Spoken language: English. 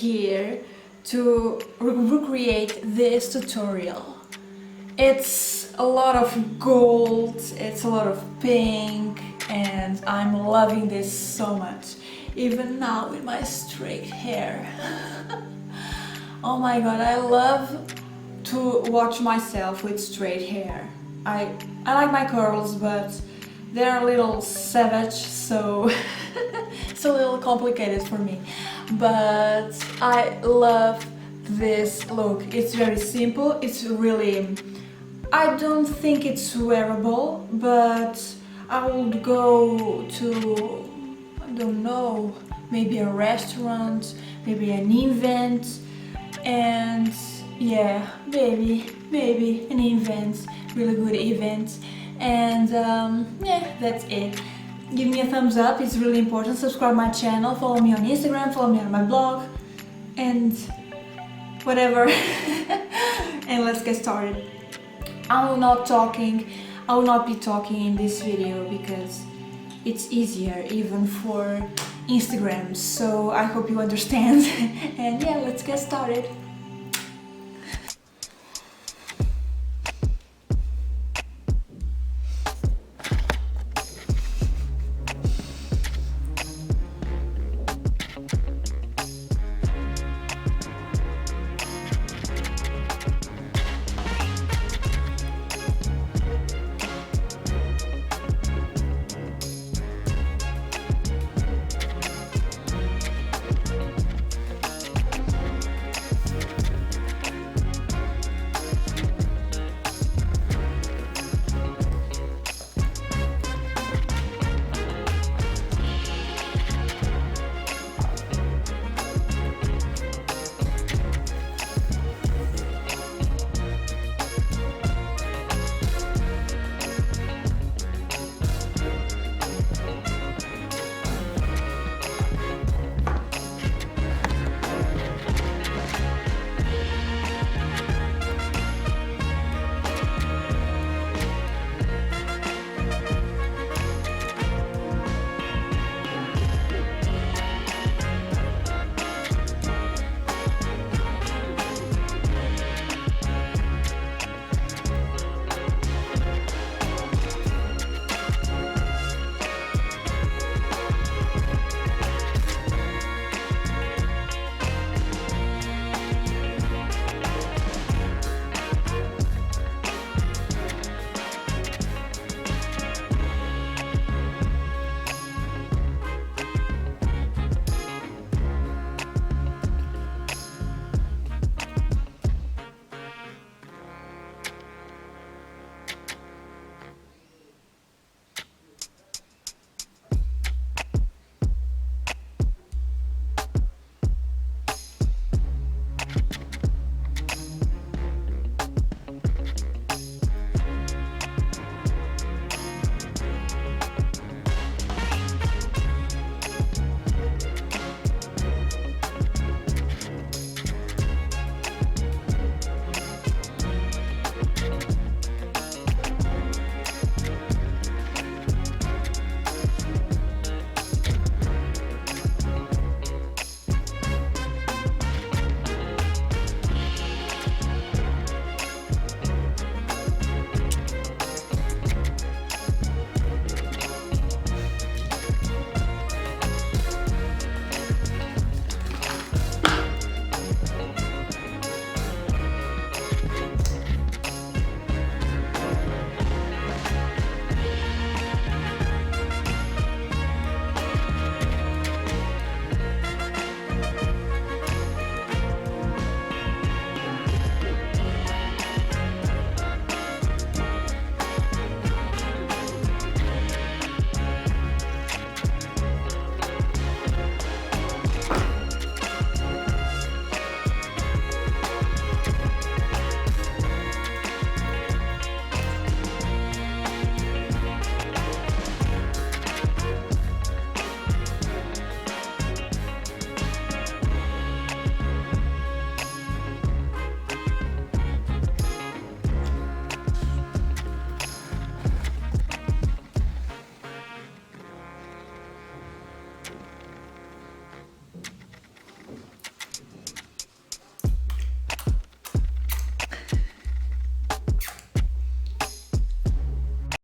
here to recreate this tutorial. It's a lot of gold, it's a lot of pink, and I'm loving this so much. Even now with my straight hair. Oh my god, I love to watch myself with straight hair. I like my curls, but they're a little savage, so it's a little complicated for me. But I love this look. It's very simple, it's really... I don't think it's wearable, but I would go to, I don't know, maybe a restaurant, maybe an event, and yeah, maybe an event, really good event, and yeah, that's it. Give me a thumbs up, it's really important. Subscribe my channel, follow me on Instagram, follow me on my blog, and whatever. And let's get started. I will not be talking in this video because it's easier even for Instagram, so I hope you understand. And yeah, let's get started.